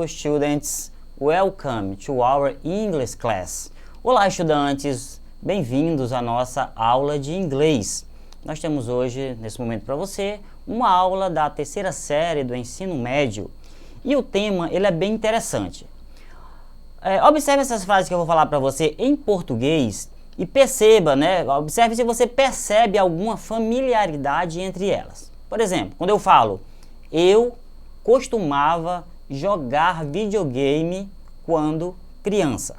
Hello students, welcome to our English class. Olá estudantes, bem-vindos à nossa aula de inglês. Nós temos hoje, nesse momento para você, uma aula da terceira série do ensino médio. E o tema, ele é bem interessante. Observe essas frases que eu vou falar para você em português e perceba, né? Observe se você percebe alguma familiaridade entre elas. Por exemplo, quando eu falo, eu costumava jogar videogame quando criança.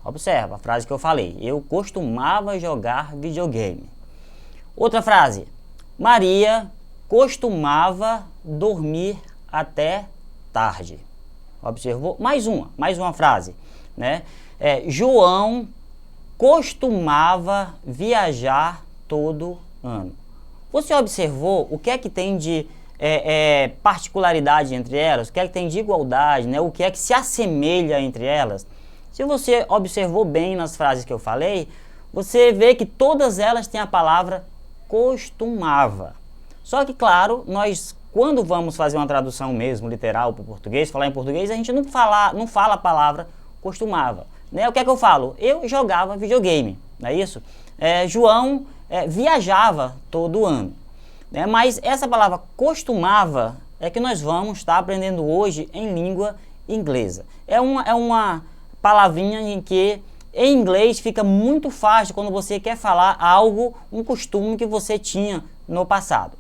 Observa a frase que eu falei, eu costumava jogar videogame. Outra frase, Maria costumava dormir até tarde. Observou? Mais uma frase, né? João costumava viajar todo ano. Você observou o que é que tem de particularidade entre elas? O que é que tem de igualdade, né? O que é que se assemelha entre elas? Se você observou bem nas frases que eu falei, você vê que todas elas têm a palavra costumava. Só que, claro, nós, quando vamos fazer uma tradução mesmo, literal, para o português, falar em português, a gente não fala a palavra costumava. Né? O que é que eu falo? Eu jogava videogame, não é isso? João viajava todo ano. Né? Mas essa palavra costumava é que nós vamos estar aprendendo hoje em língua inglesa. É uma palavrinha em que em inglês fica muito fácil quando você quer falar algo, um costume que você tinha no passado.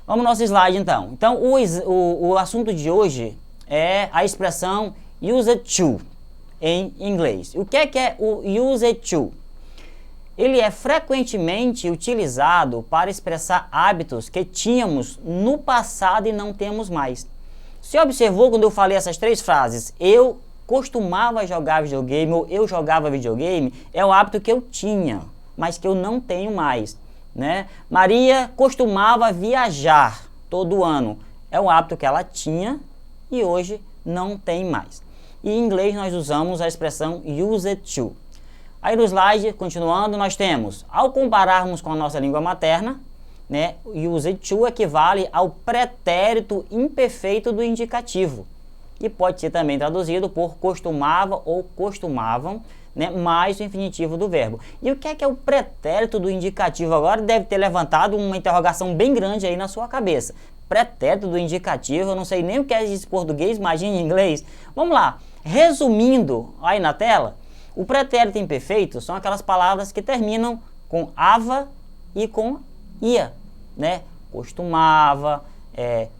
Vamos no nosso slide então. Então o assunto de hoje é a expressão used to em inglês. O que é o used to? Ele é frequentemente utilizado para expressar hábitos que tínhamos no passado e não temos mais. Você observou quando eu falei essas três frases? Eu costumava jogar videogame ou eu jogava videogame, é um hábito que eu tinha, mas que eu não tenho mais. Né? Maria costumava viajar todo ano, é um hábito que ela tinha e hoje não tem mais. E em inglês nós usamos a expressão used to. Aí no slide, continuando, nós temos, ao compararmos com a nossa língua materna, né, used to equivale ao pretérito imperfeito do indicativo. E pode ser também traduzido por costumava ou costumavam, né, mais o infinitivo do verbo. E o que é o pretérito do indicativo? Agora deve ter levantado uma interrogação bem grande aí na sua cabeça. Pretérito do indicativo, eu não sei nem o que é isso em português, imagine em inglês. Vamos lá, resumindo aí na tela, o pretérito imperfeito são aquelas palavras que terminam com ava e com ia, né? Costumava,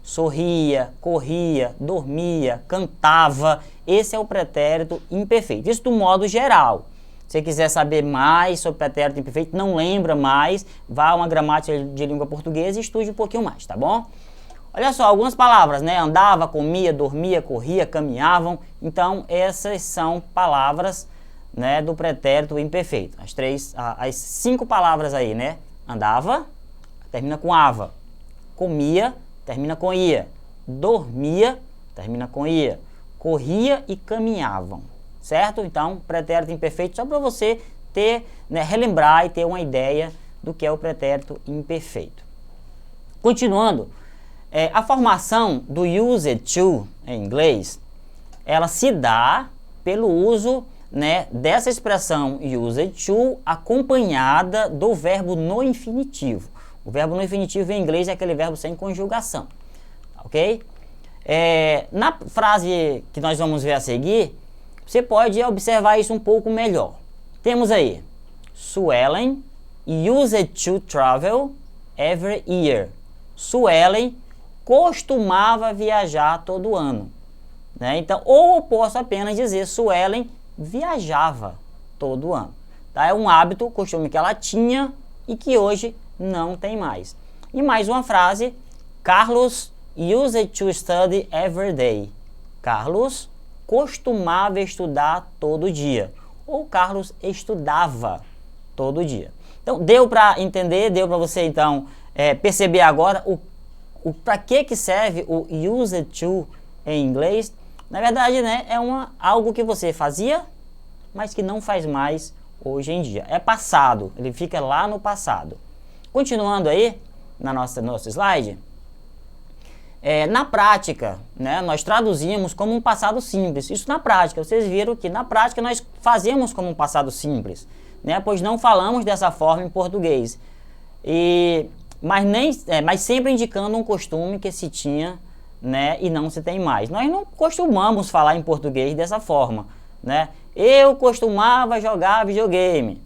sorria, corria, dormia, cantava. Esse é o pretérito imperfeito. Isso do modo geral. Se você quiser saber mais sobre pretérito imperfeito, não lembra mais, vá a uma gramática de língua portuguesa e estude um pouquinho mais, tá bom? Olha só, algumas palavras, né? Andava, comia, dormia, corria, caminhavam. Então, essas são palavras, né, do pretérito imperfeito. As 5 palavras aí, né? Andava, termina com ava. Comia, termina com ia. Dormia, termina com ia. Corria e caminhavam, certo? Então, pretérito imperfeito, só para você ter, né, relembrar e ter uma ideia do que é o pretérito imperfeito. Continuando, a formação do used to em inglês, ela se dá pelo uso, né, dessa expressão used to acompanhada do verbo no infinitivo. O verbo no infinitivo em inglês é aquele verbo sem conjugação, ok? Na frase que nós vamos ver a seguir, você pode observar isso um pouco melhor. Temos aí, Suelen used to travel every year. Suelen costumava viajar todo ano. Né? Então, ou eu posso apenas dizer Suelen viajava todo ano. Tá? É um hábito, costume que ela tinha e que hoje não tem mais. E mais uma frase, Carlos used to study every day. Carlos costumava estudar todo dia. Ou Carlos estudava todo dia. Então, deu para entender, deu para você então perceber agora para que serve o used to em inglês. Na verdade, né, é algo que você fazia, mas que não faz mais hoje em dia. É passado, ele fica lá no passado. Continuando aí, no nosso slide, Na prática, né, nós traduzimos como um passado simples. Isso na prática. Vocês viram que na prática nós fazemos como um passado simples, né, pois não falamos dessa forma em português. Mas sempre indicando um costume que se tinha, né, e não se tem mais. Nós não costumamos falar em português dessa forma, né? Eu costumava jogar videogame,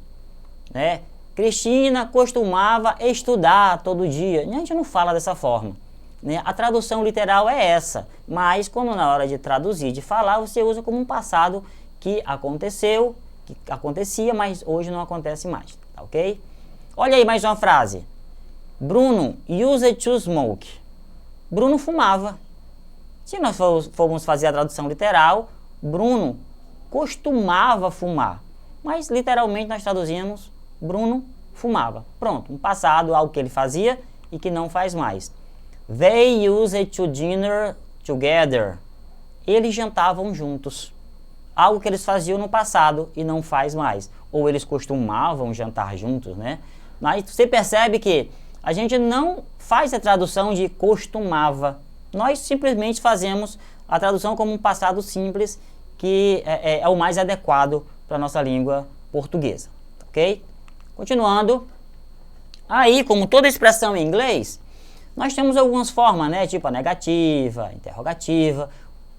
né? Cristina costumava estudar todo dia. A gente não fala dessa forma, né? A tradução literal é essa, mas quando na hora de traduzir, de falar, você usa como um passado que aconteceu, que acontecia, mas hoje não acontece mais, tá ok? Olha aí mais uma frase. Bruno used to smoke. Bruno fumava. Se nós formos fazer a tradução literal, Bruno costumava fumar. Mas literalmente nós traduzimos Bruno fumava. Pronto, um passado, algo que ele fazia e que não faz mais. They used to dinner together. Eles jantavam juntos. Algo que eles faziam no passado e não faz mais. Ou eles costumavam jantar juntos, né? Mas você percebe que a gente não faz a tradução de costumava. Nós simplesmente fazemos a tradução como um passado simples, que é o mais adequado para a nossa língua portuguesa, ok? Continuando. Aí, como toda expressão em inglês, nós temos algumas formas, né? Tipo a negativa, a interrogativa.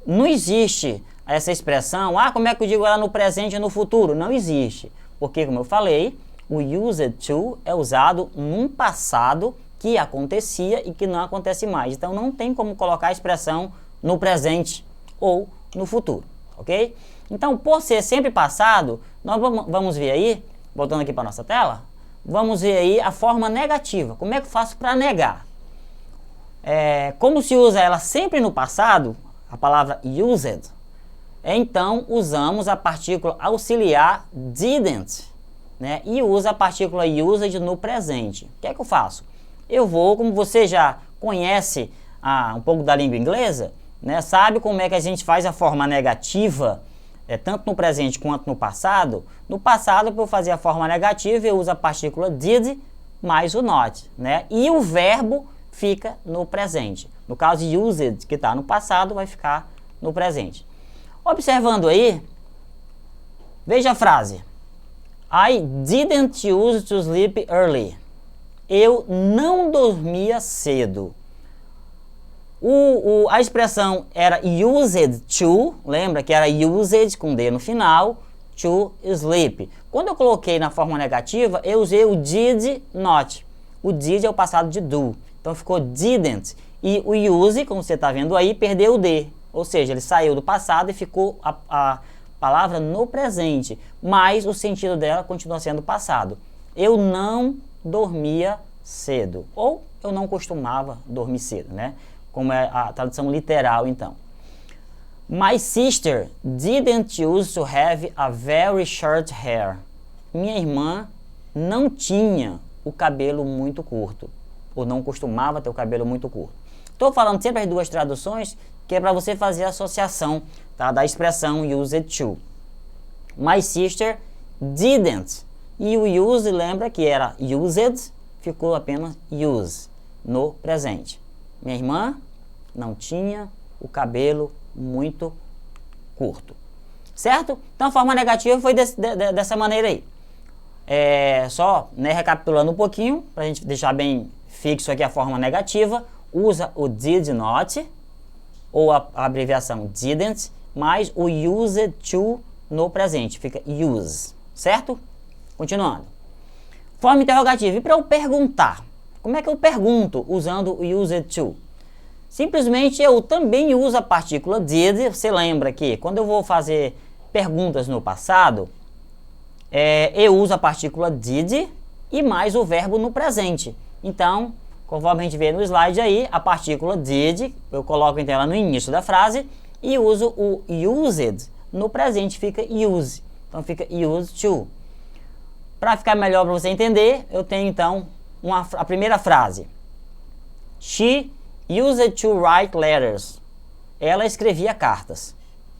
Não existe essa expressão, como é que eu digo ela no presente e no futuro? Não existe. Porque, como eu falei, o used to é usado num passado que acontecia e que não acontece mais. Então, não tem como colocar a expressão no presente ou no futuro, ok? Então, por ser sempre passado, nós vamos ver aí, voltando aqui para a nossa tela, vamos ver aí a forma negativa. Como é que eu faço para negar? Como se usa ela sempre no passado, a palavra used, então usamos a partícula auxiliar didn't, né? E usa a partícula used no presente. O que é que eu faço? Eu vou, como você já conhece um pouco da língua inglesa, né? Sabe como é que a gente faz a forma negativa, tanto no presente quanto no passado? No passado, para eu fazer a forma negativa, eu uso a partícula did mais o not, né? E o verbo fica no presente. No caso, used, que está no passado, vai ficar no presente. Observando aí, veja a frase. I didn't use to sleep early. Eu não dormia cedo. A expressão era used to, lembra que era used com D no final, to sleep. Quando eu coloquei na forma negativa, eu usei o did not. O did é o passado de do. Então ficou didn't. E o use, como você está vendo aí, perdeu o D. Ou seja, ele saiu do passado e ficou a palavra no presente. Mas o sentido dela continua sendo passado. Eu não dormia cedo. Ou eu não costumava dormir cedo, né? Como é a tradução literal, então. My sister didn't used to have a very short hair. Minha irmã não tinha o cabelo muito curto. Ou não costumava ter o cabelo muito curto. Estou falando sempre as duas traduções, que é para você fazer a associação, tá, da expressão used to. My sister didn't. E o use, lembra que era used, ficou apenas use, no presente. Minha irmã não tinha o cabelo muito curto. Certo? Então a forma negativa foi dessa maneira aí. Só, né, recapitulando um pouquinho, para a gente deixar bem fixo aqui a forma negativa, usa o did not, ou a abreviação didn't, mais o used to no presente, fica use, certo? Continuando. Forma interrogativa, e para eu perguntar? Como é que eu pergunto usando o used to? Simplesmente eu também uso a partícula did. Você lembra que quando eu vou fazer perguntas no passado, eu uso a partícula did e mais o verbo no presente. Então, conforme a gente vê no slide aí, a partícula did, eu coloco então ela no início da frase e uso o used no presente, fica use. Então fica used to. Para ficar melhor para você entender, eu tenho então a primeira frase. She used to write letters. Ela escrevia cartas.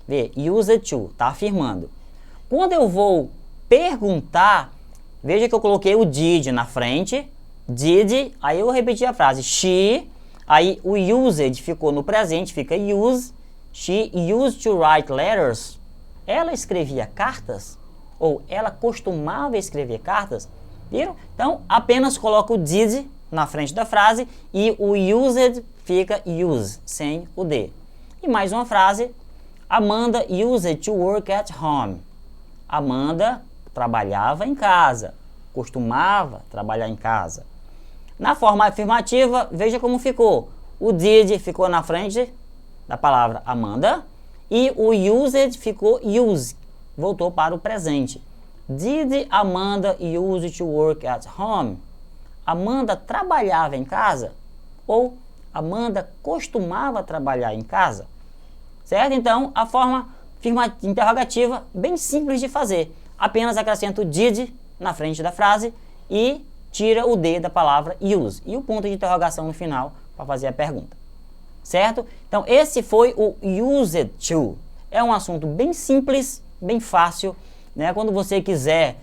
Vê, used to, está afirmando. Quando eu vou perguntar, veja que eu coloquei o did na frente. Did, aí eu repeti a frase. She, Aí o used ficou no presente, fica use. She used to write letters. Ela escrevia cartas? Ou ela costumava escrever cartas? Viram? Então, apenas coloca o did na frente da frase e o used fica use, sem o D. E mais uma frase. Amanda used to work at home. Amanda trabalhava em casa. Costumava trabalhar em casa. Na forma afirmativa, veja como ficou. O did ficou na frente da palavra Amanda e o used ficou use, voltou para o presente. Did Amanda use to work at home? Amanda trabalhava em casa? Ou Amanda costumava trabalhar em casa? Certo? Então, a forma interrogativa, bem simples de fazer. Apenas acrescenta o did na frente da frase e tira o D da palavra use. E o ponto de interrogação no final para fazer a pergunta. Certo? Então, esse foi o used to. É um assunto bem simples, bem fácil, né? Quando você quiser,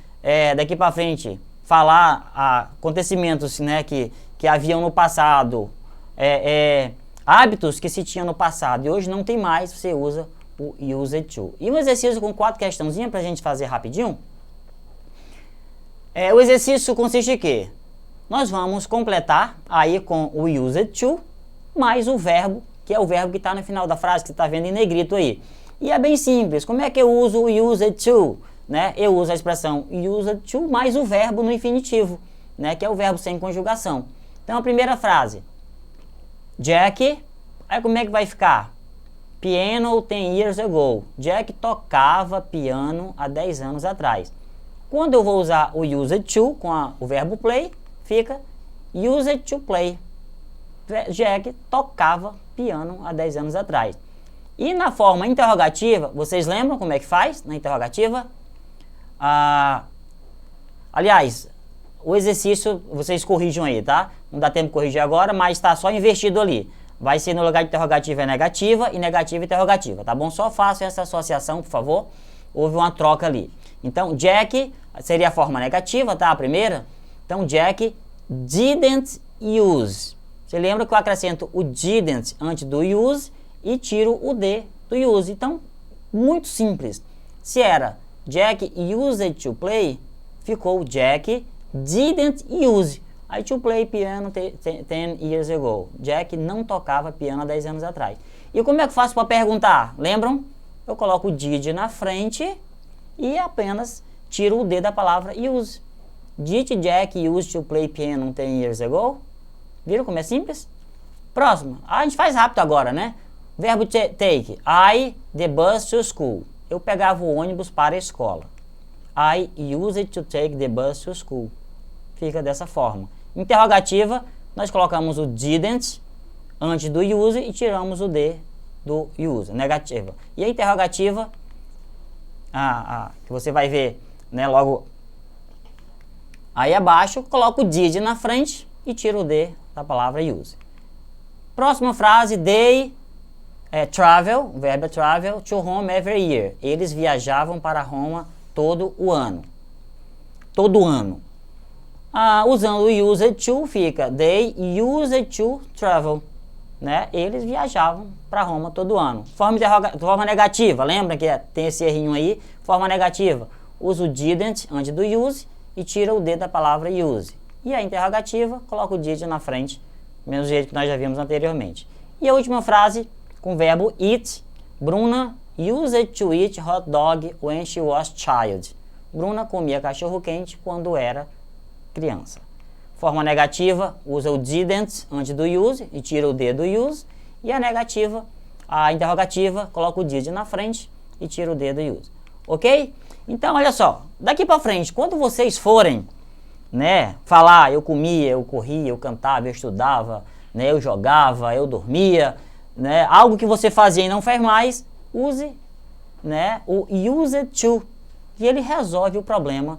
daqui para frente, falar acontecimentos, né, que haviam no passado, hábitos que se tinham no passado e hoje não tem mais, você usa o used to. E um exercício com 4 questãozinhas para a gente fazer rapidinho. O exercício consiste em quê? Nós vamos completar aí com o used to mais o verbo, que é o verbo que está no final da frase, que você está vendo em negrito aí. E é bem simples. Como é que eu uso o used to? Né? Eu uso a expressão used to mais o verbo no infinitivo, né? Que é o verbo sem conjugação. Então, a primeira frase. Jack, aí como é que vai ficar? Piano 10 years ago. Jack tocava piano há 10 anos atrás. Quando eu vou usar o used to com o verbo play, fica used to play. Jack tocava piano há 10 anos atrás. E na forma interrogativa, vocês lembram como é que faz na interrogativa? Aliás, o exercício, vocês corrijam aí, tá? Não dá tempo de corrigir agora, mas está só invertido ali. Vai ser no lugar de interrogativa é negativa e negativa interrogativa, tá bom? Só façam essa associação, por favor. Houve uma troca ali. Então, Jack seria a forma negativa, tá? A primeira. Então, Jack didn't use. Você lembra que eu acrescento o didn't antes do use e tiro o D do use. Então, muito simples. Se era Jack used to play, ficou Jack didn't use. Aí to play piano 10 years ago. Jack não tocava piano há 10 anos atrás. E como é que faço para perguntar? Lembram? Eu coloco o did na frente e apenas tiro o D da palavra use. Did Jack used to play piano 10 years ago? Viram como é simples? Próximo. A gente faz rápido agora, né? Verbo take. I the bus to school. Eu pegava o ônibus para a escola. I used to take the bus to school. Fica dessa forma. Interrogativa, nós colocamos o didn't antes do use e tiramos o D do use. Negativa. E a interrogativa, que você vai ver, né, logo aí abaixo, coloco o did na frente e tiro o D da palavra use. Próxima frase, they travel, o verbo é travel, to home every year. Eles viajavam para Roma todo o ano. Todo ano. Usando o used to, fica they used to travel. Né? Eles viajavam para Roma todo ano. Forma negativa, lembra que tem esse errinho aí? Forma negativa, usa o didn't antes do use e tira o D da palavra use. E a interrogativa, coloca o did na frente, mesmo jeito que nós já vimos anteriormente. E a última frase, com o verbo eat. Bruna used to eat hot dog when she was child. Bruna comia cachorro quente quando era criança. Forma negativa, usa o didn't antes do use e tira o D do use. E a negativa, a interrogativa, coloca o did na frente e tira o D do use. Ok? Então, olha só, daqui para frente, quando vocês forem, né, falar eu comia, eu corria, eu cantava, eu estudava, né, eu jogava, eu dormia, né, algo que você fazia e não faz mais, use, né, o used to, e ele resolve o problema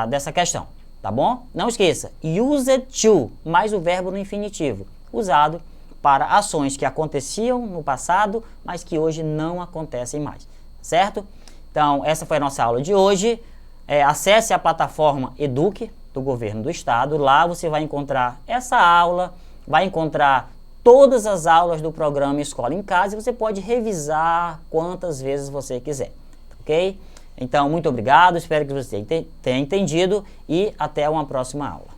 dessa questão, tá bom? Não esqueça, used to, mais o verbo no infinitivo, usado para ações que aconteciam no passado, mas que hoje não acontecem mais, certo? Então, essa foi a nossa aula de hoje. Acesse a plataforma Eduque, do Governo do Estado. Lá você vai encontrar essa aula, vai encontrar todas as aulas do programa Escola em Casa e você pode revisar quantas vezes você quiser, ok? Então, muito obrigado, espero que você tenha entendido e até uma próxima aula.